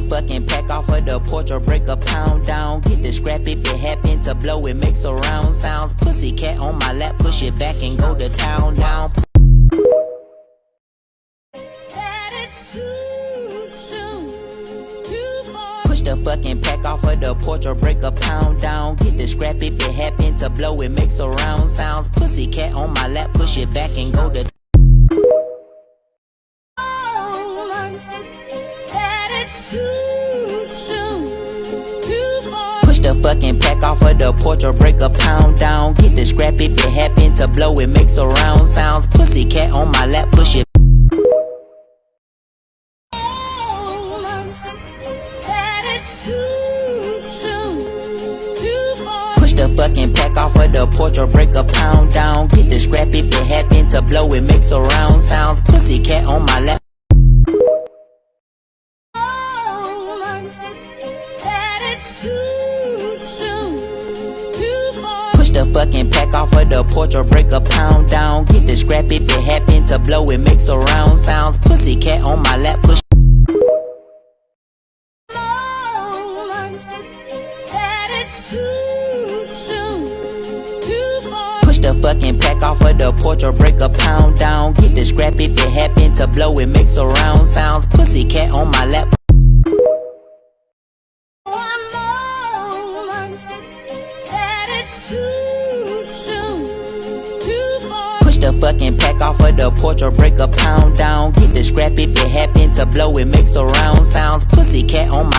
the fucking pack off of the porch or break a pound down. Get the scrap if it happen to blow, it makes surround sounds. Pussy cat on my lap, push it back and go to town down. Push the fucking pack off of the porch or break a pound down. Get the scrap if it happen to blow, it makes surround sounds. Pussy cat on my lap, push it back and go to. Push the fucking pack off of the porch or break a pound down. Get the scrap if it happen to blow, it makes surround sounds. Pussy cat on my lap, push it. Push the fucking pack off of the porch or break a pound down. Get the scrap if it happen to blow, it makes surround sounds. Pussy cat on my lap. Push the fucking pack off of the porch or break a pound down. Get the scrap if it happen to blow, it makes surround sounds. Pussy cat on my lap, push. Push the fucking pack off of the porch or break a pound down. Get the scrap if it happen to blow, it makes surround sounds. Pussy cat on my lap. Push the fucking pack off of the porch or break a pound down. Get the scrap if it happen to blow, it makes surround sounds. Pussy cat on my.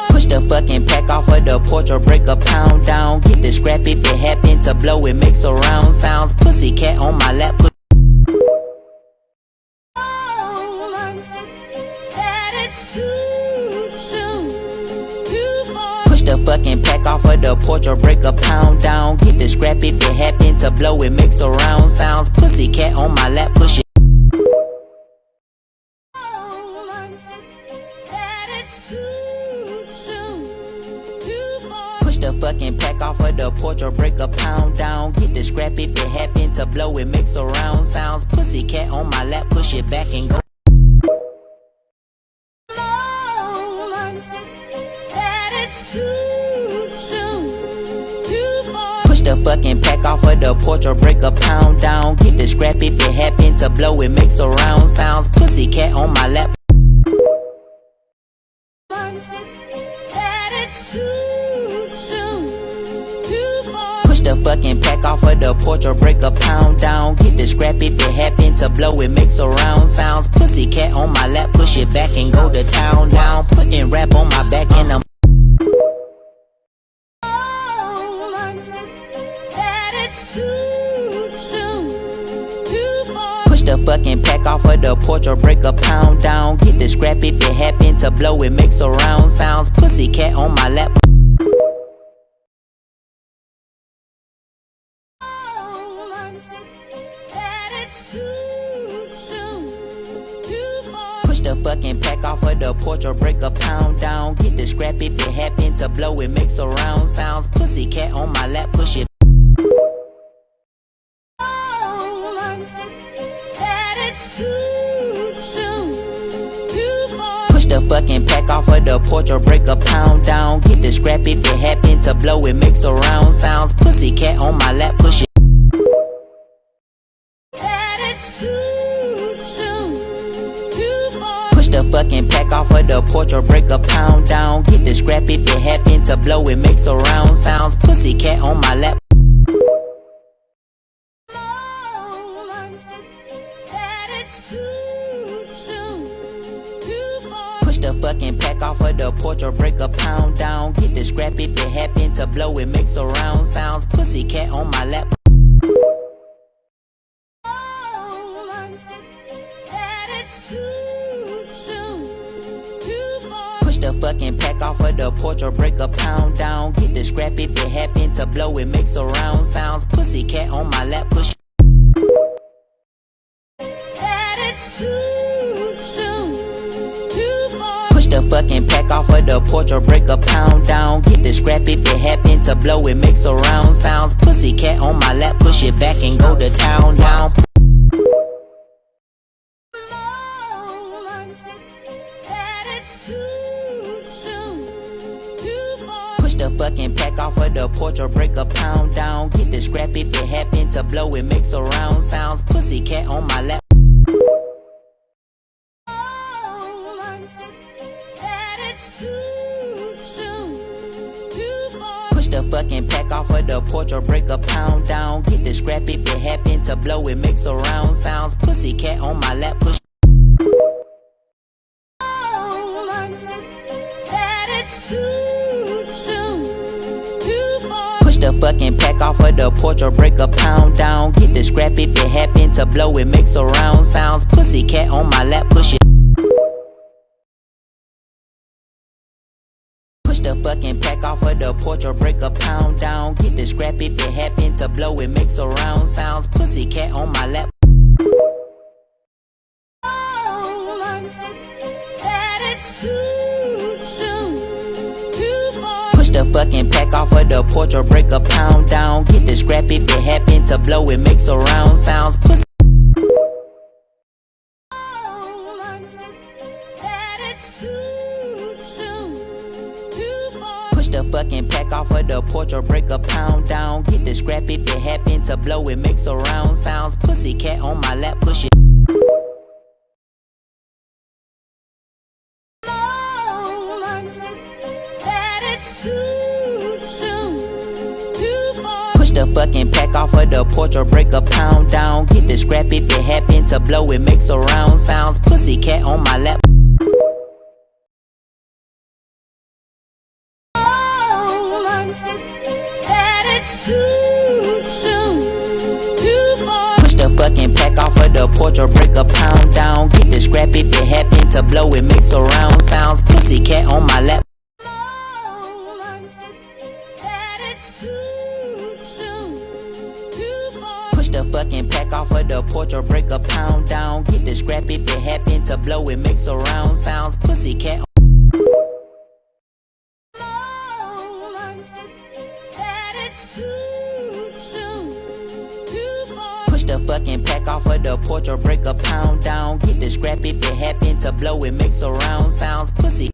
Push the fucking pack off of the porch or break a pound down. Get the scrap if it happen to blow, it makes surround sounds. Pussy cat on my lap. Push the fucking pack off of the porch or break a pound down. Get the scrap if it happen to blow, it makes surround sounds. Pussy cat on my lap, push it. Push the fucking pack off of the porch or break a pound down. Get the scrap if it happen to blow, it makes surround sounds. Pussy cat on my lap, push it back and go. Push the fucking pack off of the porch or break a pound down. Get the scrap if it happen to blow, it makes surround sounds. Pussy cat on my lap. Push the fucking pack off of the porch or break a pound down. Get the scrap if it happen to blow, it makes surround sounds. Pussy cat on my lap, push it back and go to town down. Putting rap on my back and I'm. Push the fucking pack off of the porch or break a pound down. Get the scrap if it happen to blow, it makes surround sounds. Pussy cat on my lap. Push the fucking pack off of the porch or break a pound down. Get the scrap if it happen to blow, it makes surround sounds. Pussy cat on my lap, push it. Push the fucking pack off of the porch or break a pound down. Get the scrap if it happen to blow, it makes surround sounds. Pussy cat on my lap, push it. Push the fucking pack off of the porch or break a pound down. Get the scrap if it happen to blow, it makes surround sounds. Pussy cat on my lap. Push the fucking pack off of the porch or break a pound down. Get the scrap if it happen to blow, it makes surround sounds. Pussy cat on my lap. Push the fucking pack off of the porch or break a pound down. Get the scrap if it happen to blow, it makes surround sounds. Pussy cat on my lap, push. Push the fucking pack off of the porch or break a pound down. Get the scrap if it happen to blow, it makes surround sounds. Pussy cat on my lap, push it back and go to town down. fucking pack off of the porch or break a pound down. Get the scrap if it happen to blow, it makes surround sounds. Pussy cat on my lap. Push the fucking pack off of the porch or break a pound down. Get the scrap if it happen to blow, it makes surround sounds. Pussy cat on my lap. Push. Push the fucking pack off of the porch or break a pound down. Get the scrap if it happen to blow, it makes surround sounds. Pussy cat on my lap. Push it. Push the fucking pack off of the porch or break a pound down. Get the scrap if it happen to blow, it makes surround sounds. Pussy cat on my lap. Push the fucking pack off of the porch or break a pound down. Get the scrap if it happen to blow, it makes surround sounds. Pussy. Push the fucking pack off of the porch or break a pound down. Get the scrap if it happen to blow, it makes surround sounds. Pussy cat on my lap. Push it. Push the fucking pack off of the porch or break a pound down. Get the scrap if it happen to blow, it makes surround sounds. Pussy cat on my lap. Push the fucking pack off of the porch or break a pound down. Get the scrap if it happen to blow, it makes surround sounds. Pussy cat on my lap. Push the fucking pack off of the porch or break a pound down. Get the scrap if it happen to blow, it makes surround sounds. Pussy cat. Push the fucking pack off of the porch or break a pound down. Get the scrap if it happen to blow, it makes surround sounds. Pussy.